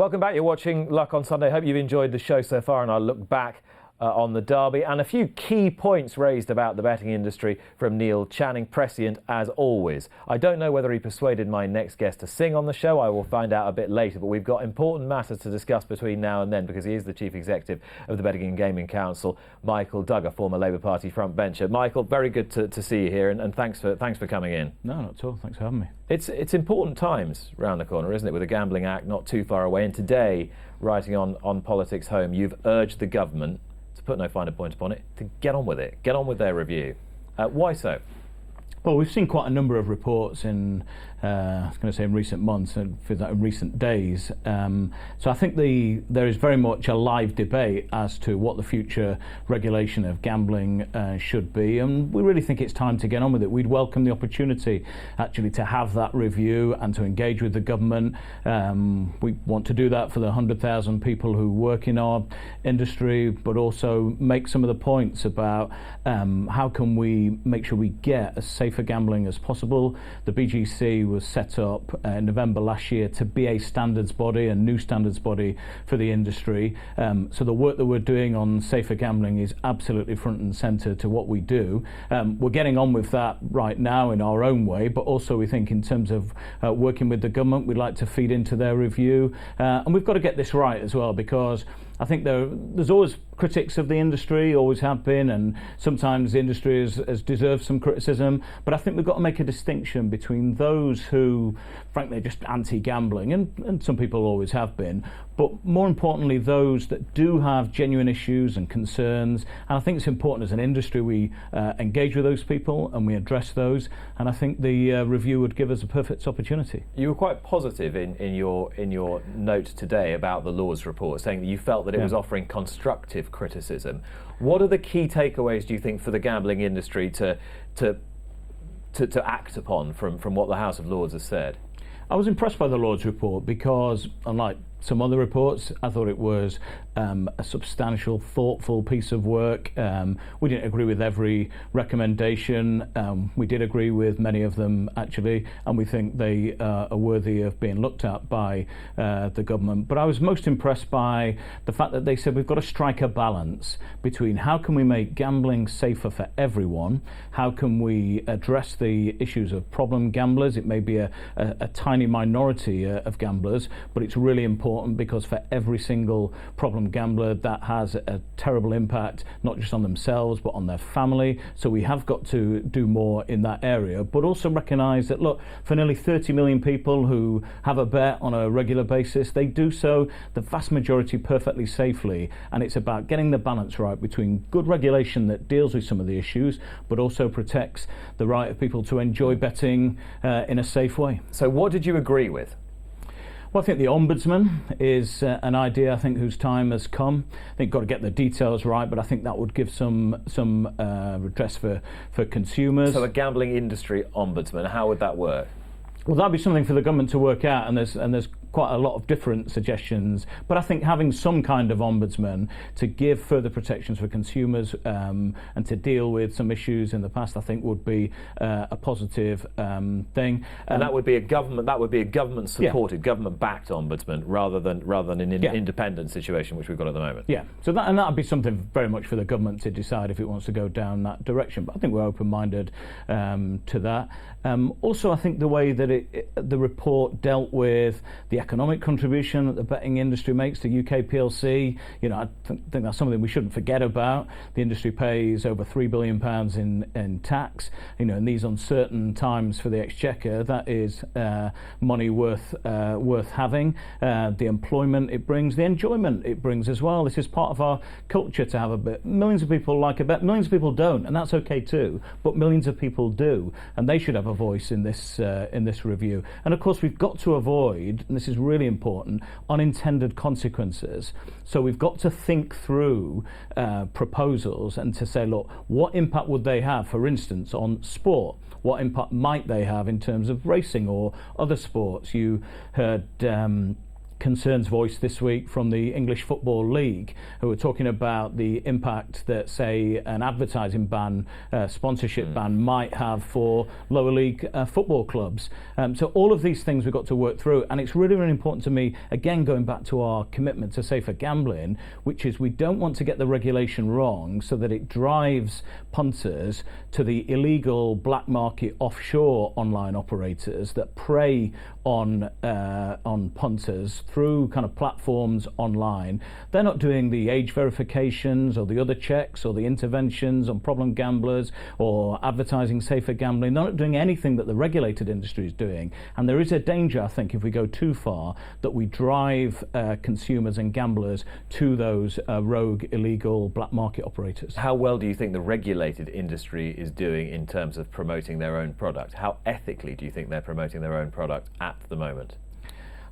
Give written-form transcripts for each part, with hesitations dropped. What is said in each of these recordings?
Welcome back. You're watching Luck on Sunday. Hope you've enjoyed the show so far, and I'll look back on the derby and a few key points raised about the betting industry from Neil Channing, prescient as always. I don't know whether he persuaded my next guest to sing on the show. I will find out a bit later, but we've got important matters to discuss between now and then because he is the Chief Executive of the Betting and Gaming Council, Michael Dugher, former Labour Party frontbencher. Michael, very good to see you here, and thanks for coming in. No, not at all. Thanks for having me. It's important times round the corner, isn't it, with the Gambling Act not too far away. And today, writing on Politics Home, you've urged the government, to put no finer point upon it, to get on with it, get on with their review. Why so? Well, we've seen quite a number of reports in, I was going to say in recent months and in recent days. So I think there is very much a live debate as to what the future regulation of gambling should be, and we really think it's time to get on with it. We'd welcome the opportunity actually to have that review and to engage with the government. We want to do that for the 100,000 people who work in our industry, but also make some of the points about how can we make sure we get as safe for gambling as possible. The BGC was set up in November last year to be a standards body, a new standards body for the industry. So the work that we're doing on safer gambling is absolutely front and centre to what we do. We're getting on with that right now in our own way, but also we think in terms of working with the government, we'd like to feed into their review. And we've got to get this right as well, because I think there's always critics of the industry, always have been, and sometimes the industry has deserved some criticism. But I think we've got to make a distinction between those who, frankly, are just anti-gambling, and some people always have been, but more importantly, those that do have genuine issues and concerns. And I think it's important as an industry we engage with those people and we address those. And I think the review would give us a perfect opportunity. You were quite positive in your note today about the Lords report, saying that you felt that it was offering constructive criticism. What are the key takeaways, do you think, for the gambling industry to act upon from what the House of Lords has said? I was impressed by the Lords report because, unlike some other reports, I thought it was a substantial, thoughtful piece of work. We didn't agree with every recommendation. We did agree with many of them, actually, and we think they are worthy of being looked at by the government. But I was most impressed by the fact that they said we've got to strike a balance between how can we make gambling safer for everyone, how can we address the issues of problem gamblers. It may be a tiny minority of gamblers, but it's really important because for every single problem gambler, that has a terrible impact, not just on themselves, but on their family. So we have got to do more in that area, but also recognise that, look, for nearly 30 million people who have a bet on a regular basis, they do so, the vast majority, perfectly safely. And it's about getting the balance right between good regulation that deals with some of the issues, but also protects the right of people to enjoy betting in a safe way. So what did you agree with? Well, I think the ombudsman is an idea, I think, whose time has come. I think got to get the details right, but I think that would give some redress for consumers. So a gambling industry ombudsman, how would that work? Well, that'd be something for the government to work out, and there's quite a lot of different suggestions. But I think having some kind of ombudsman to give further protections for consumers and to deal with some issues in the past, I think would be a positive thing. And that would be a government supported, government backed ombudsman rather than an independent situation which we've got at the moment. Yeah. So that would be something very much for the government to decide if it wants to go down that direction. But I think we're open-minded to that. Also, I think the way that the report dealt with the economic contribution that the betting industry makes to UK PLC, I think that's something we shouldn't forget about. The industry pays over £3 billion in tax. In these uncertain times for the Exchequer, that is money worth having. The employment it brings, the enjoyment it brings as well. This is part of our culture to have a bet. Millions of people like a bet, millions of people don't, and that's okay too. But millions of people do, and they should have a voice in this review. And of course, we've got to avoid, and this is really important, unintended consequences. So we've got to think through proposals and to say, look, what impact would they have, for instance, on sport? What impact might they have in terms of racing or other sports? You heard concerns voiced this week from the English Football League, who are talking about the impact that, say, an advertising ban, sponsorship ban might have for lower league football clubs. So all of these things we've got to work through, and it's really, really important to me, again, going back to our commitment to safer gambling, which is we don't want to get the regulation wrong so that it drives punters to the illegal black market offshore online operators that prey on punters through kind of platforms online. They're not doing the age verifications or the other checks or the interventions on problem gamblers or advertising safer gambling. They're not doing anything that the regulated industry is doing. And there is a danger, I think, if we go too far, that we drive consumers and gamblers to those rogue, illegal black market operators. How well do you think the regulated industry is doing in terms of promoting their own product? How ethically do you think they're promoting their own product at the moment?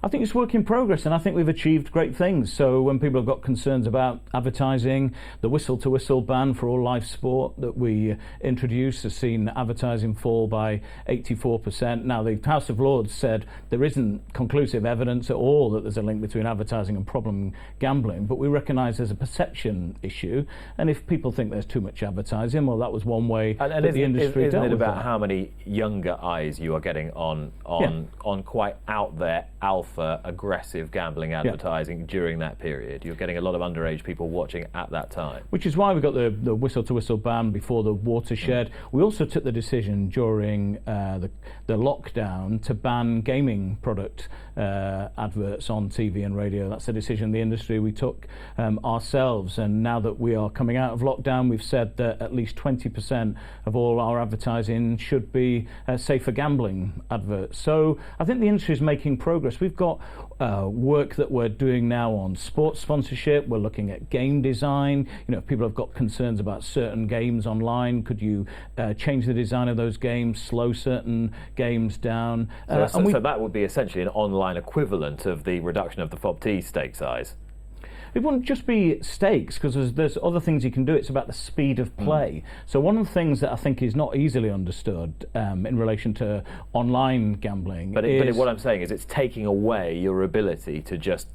I think it's work in progress, and I think we've achieved great things. So when people have got concerns about advertising, the whistle-to-whistle ban for all live sport that we introduced has seen advertising fall by 84%. Now, the House of Lords said there isn't conclusive evidence at all that there's a link between advertising and problem gambling, but we recognise there's a perception issue, and if people think there's too much advertising, well, that was one way that the industry dealt with that. Isn't it about how many younger eyes you are getting on quite out there alpha aggressive gambling advertising during that period? You're getting a lot of underage people watching at that time. Which is why we got the whistle-to-whistle ban before the watershed. We also took the decision during the lockdown to ban gaming product adverts on TV and radio. That's a decision the industry we took ourselves, and now that we are coming out of lockdown, we've said that at least 20% of all our advertising should be safer gambling adverts. So I think the industry is making progress. We've got work that we're doing now on sports sponsorship. We're looking at game design. You know, if people have got concerns about certain games online, could you change the design of those games, slow certain games down? So that would be essentially an online equivalent of the reduction of the FOBT stake size. It wouldn't just be stakes, because there's other things you can do. It's about the speed of play. So one of the things that I think is not easily understood in relation to online gambling But what I'm saying is it's taking away your ability to just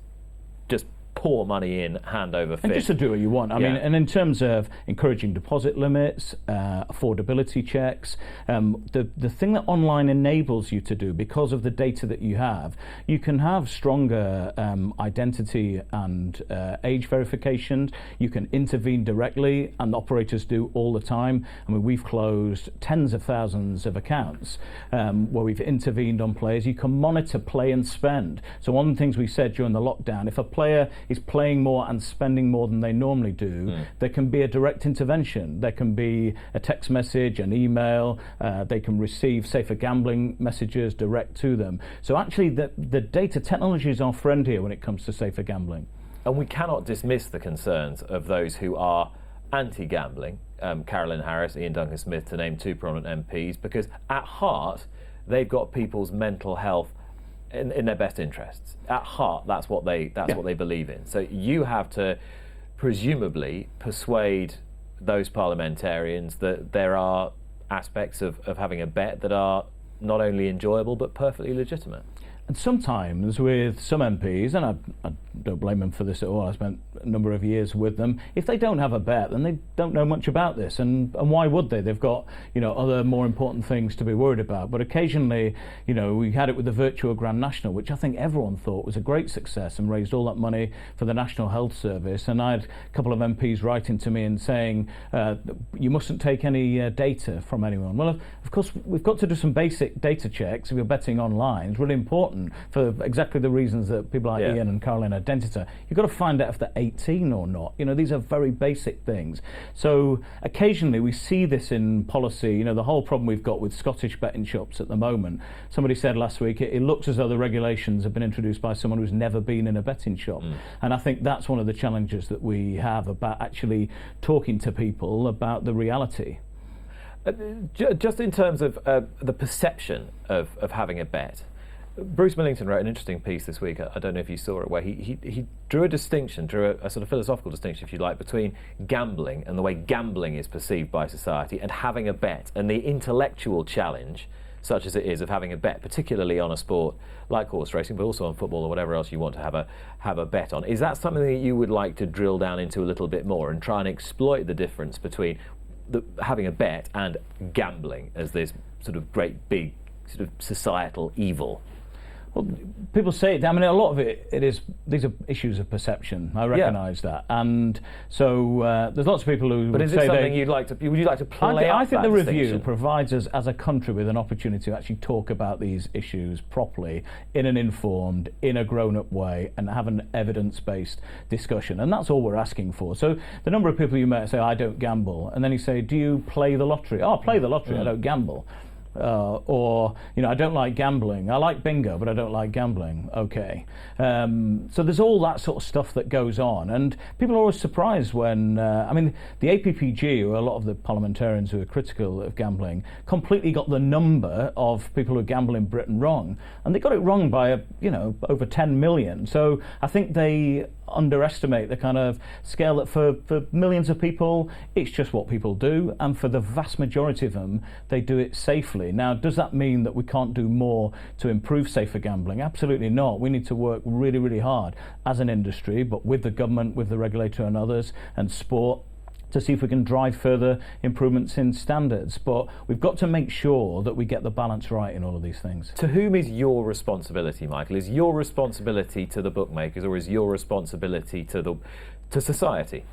pour money in hand over fist. And just to do what you want. I mean, and in terms of encouraging deposit limits, affordability checks, the thing that online enables you to do, because of the data that you can have stronger identity and age verifications. You can intervene directly, and operators do all the time. I mean, we've closed tens of thousands of accounts where we've intervened on players. You can monitor play and spend. So one of the things we said during the lockdown, if a player is playing more and spending more than they normally do, there can be a direct intervention. There can be a text message, an email, they can receive safer gambling messages direct to them. So actually the data technology is our friend here when it comes to safer gambling. And we cannot dismiss the concerns of those who are anti-gambling, Carolyn Harris, Ian Duncan-Smith, to name two prominent MPs, because at heart they've got people's mental health in their best interests. At heart, that's what they believe in. So you have to presumably persuade those parliamentarians that there are aspects of having a bet that are not only enjoyable but perfectly legitimate. And sometimes with some MPs, and I don't blame them for this at all, I spent a number of years with them, if they don't have a bet, then they don't know much about this, and why would they? They've got, other more important things to be worried about. But occasionally, we had it with the Virtual Grand National, which I think everyone thought was a great success and raised all that money for the National Health Service, and I had a couple of MPs writing to me and saying, you mustn't take any data from anyone. Well, of course, we've got to do some basic data checks if you're betting online. It's really important for exactly the reasons that people like Ian and Caroline identify. You've got to find out if they're 18 or not. These are very basic things. So occasionally we see this in policy. The whole problem we've got with Scottish betting shops at the moment. Somebody said last week it looks as though the regulations have been introduced by someone who's never been in a betting shop. And I think that's one of the challenges that we have about actually talking to people about the reality. Just in terms of the perception of having a bet, Bruce Millington wrote an interesting piece this week, I don't know if you saw it, where he drew a sort of philosophical distinction, if you like, between gambling and the way gambling is perceived by society and having a bet, and the intellectual challenge such as it is, of having a bet, particularly on a sport like horse racing, but also on football or whatever else you want to have a bet on. Is that something that you would like to drill down into a little bit more and try and exploit the difference between having a bet and gambling as this sort of great big sort of societal evil? Well, people say it. I mean, a lot of it is. These are issues of perception. I recognise that, and so there's lots of people who. But is it something you'd like to? Would you like to play out? I think the review provides us as a country with an opportunity to actually talk about these issues properly, in an informed, in a grown-up way, and have an evidence-based discussion. And that's all we're asking for. So the number of people you met say, "I don't gamble," and then you say, "Do you play the lottery?" "Oh, I play the lottery. I don't gamble." Or, I don't like gambling. I like bingo, but I don't like gambling. Okay. So there's all that sort of stuff that goes on. And people are always surprised when, the APPG, or a lot of the parliamentarians who are critical of gambling, completely got the number of people who gamble in Britain wrong. And they got it wrong by, over 10 million. So I think they underestimate the kind of scale that for millions of people, it's just what people do. And for the vast majority of them, they do it safely. Now, does that mean that we can't do more to improve safer gambling? Absolutely not. We need to work really, really hard as an industry, but with the government, with the regulator and others, and sport, to see if we can drive further improvements in standards. But we've got to make sure that we get the balance right in all of these things. To whom is your responsibility, Michael? Is your responsibility to the bookmakers, or is your responsibility to society?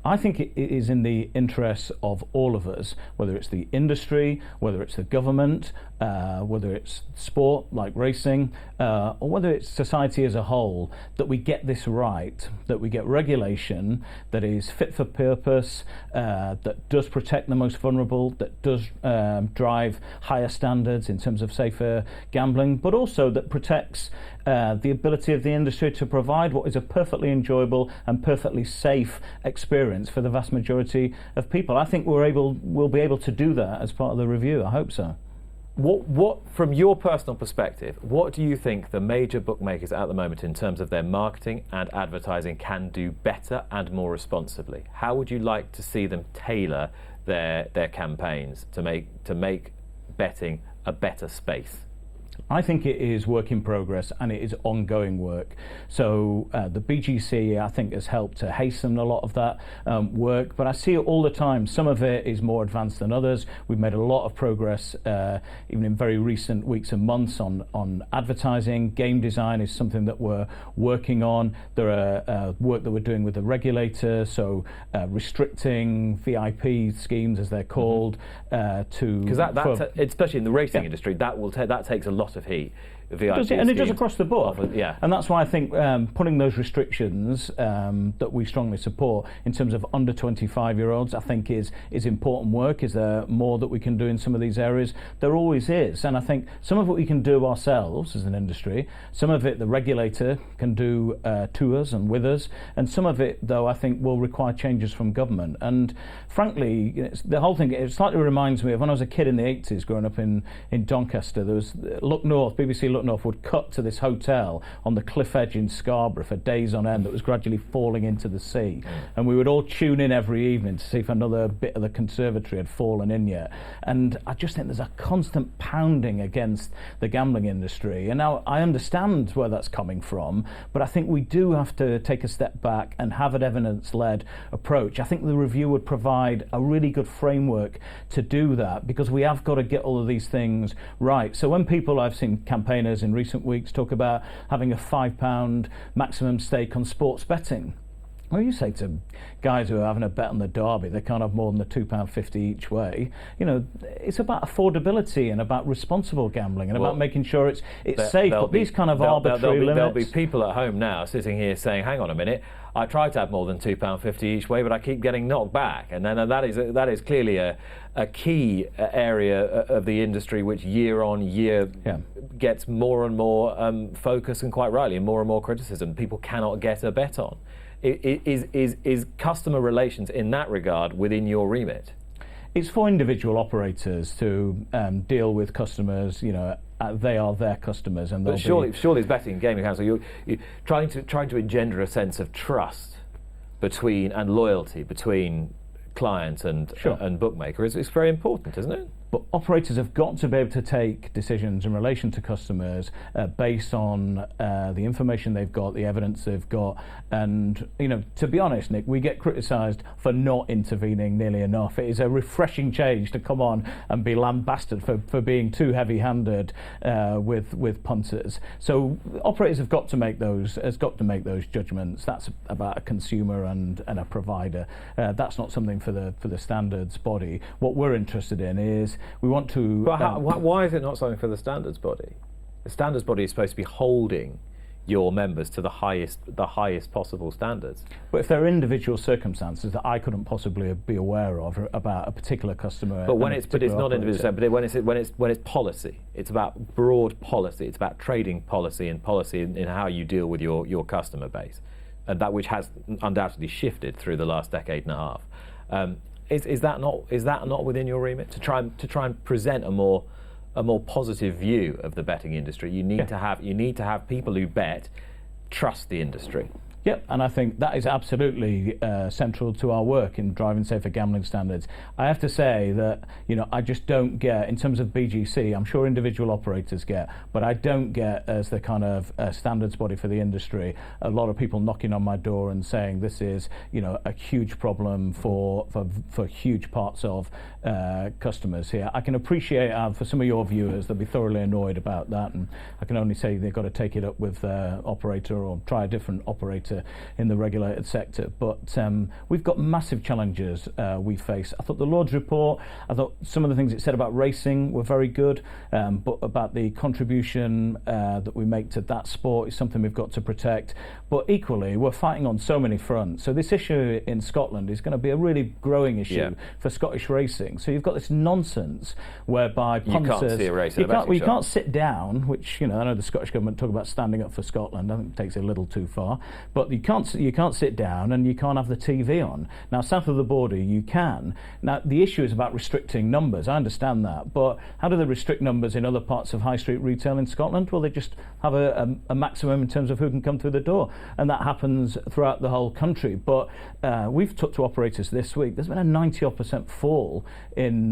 I think it is in the interests of all of us, whether it's the industry, whether it's the government, whether it's sport like racing, or whether it's society as a whole, that we get this right, that we get regulation that is fit for purpose, that does protect the most vulnerable, that does drive higher standards in terms of safer gambling, but also that protects the ability of the industry to provide what is a perfectly enjoyable and perfectly safe experience for the vast majority of people. I think we'll be able to do that as part of the review. I hope so. What, from your personal perspective, what do you think the major bookmakers at the moment in terms of their marketing and advertising can do better and more responsibly? How would you like to see them tailor their campaigns to make betting a better space? I think it is work in progress, and it is ongoing work. So the BGC, I think, has helped to hasten a lot of that work, but I see it all the time. Some of it is more advanced than others. We've made a lot of progress, even in very recent weeks and months, on advertising. Game design is something that we're working on. There are work that we're doing with the regulator, so restricting VIP schemes, as they're called, to... Because especially in the racing industry, that takes a lot of heat. And it does across the board. Often, yeah. And that's why I think putting those restrictions that we strongly support in terms of under 25-year-olds, I think is important work. Is there more that we can do in some of these areas? There always is. And I think some of it we can do ourselves as an industry, some of it the regulator can do to us and with us, and some of it, though, I think will require changes from government. And frankly, the whole thing, it slightly reminds me of when I was a kid in the 80s growing up in Doncaster. There was Look North, BBC Look North would cut to this hotel on the cliff edge in Scarborough for days on end that was gradually falling into the sea, and we would all tune in every evening to see if another bit of the conservatory had fallen in yet. And I just think there's a constant pounding against the gambling industry, and now I understand where that's coming from, but I think we do have to take a step back and have an evidence-led approach. I think the review would provide a really good framework to do that, because we have got to get all of these things right. So when I've seen campaigners in recent weeks talk about having a £5 maximum stake on sports betting. Well, you say to guys who are having a bet on the Derby, they can't have more than the £2.50 each way. It's about affordability and about responsible gambling and about making sure it's safe. But these kind of arbitrary limits. There'll be people at home now sitting here saying, hang on a minute, I tried to have more than £2.50 each way, but I keep getting knocked back. And then that is clearly a key area of the industry which year on year gets more and more focus, and quite rightly, and more criticism. People cannot get a bet on. Is customer relations in that regard within your remit? It's for individual operators to deal with customers. They are their customers, and but surely it's betting and gaming council. You're trying to engender a sense of trust and loyalty between client and bookmaker. It's very important, isn't it? But operators have got to be able to take decisions in relation to customers based on the information they've got, the evidence they've got. And, to be honest, Nick, we get criticised for not intervening nearly enough. It is a refreshing change to come on and be lambasted for being too heavy-handed with punters. So operators have got to make those judgments. That's about a consumer and a provider. That's not something for the standards body. What we're interested in is we want to. But why is it not something for the standards body? The standards body is supposed to be holding your members to the highest possible standards. But if there are individual circumstances that I couldn't possibly be aware of about a particular customer, but it's not individual. But when it's policy, it's about broad policy. It's about trading policy and policy in how you deal with your customer base, and that which has undoubtedly shifted through the last decade and a half. Is that not within your remit to try and present a more positive view of the betting industry? You need to have people who bet trust the industry. Yep, and I think that is absolutely central to our work in driving safer gambling standards. I have to say that I just don't get, in terms of BGC, I'm sure individual operators get, but I don't get, as the kind of standards body for the industry, a lot of people knocking on my door and saying this is a huge problem for huge parts of customers here. I can appreciate for some of your viewers they'll be thoroughly annoyed about that, and I can only say they've got to take it up with operator or try a different operator in the regulated sector. But we've got massive challenges we face. I thought the Lord's report, I thought some of the things it said about racing were very good, but about the contribution that we make to that sport is something we've got to protect. But equally, we're fighting on so many fronts. So this issue in Scotland is going to be a really growing issue for Scottish racing. So you've got this nonsense whereby punters, you can't see a race you can't sit down, which I know the Scottish government talk about standing up for Scotland. I think it takes it a little too far. But you can't sit down and you can't have the TV on. Now, south of the border, you can. Now, the issue is about restricting numbers. I understand that. But how do they restrict numbers in other parts of high street retail in Scotland? Well, they just have a maximum in terms of who can come through the door. And that happens throughout the whole country. But we've talked to operators this week. There's been a 90% fall in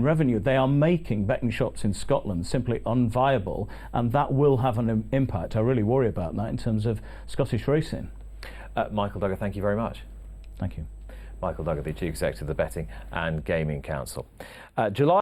revenue. They are making betting shops in Scotland simply unviable. And that will have an impact. I really worry about that in terms of Scottish racing. Michael Dugher, thank you very much. Thank you. Michael Dugher, the Chief Executive of the Betting and Gaming Council. July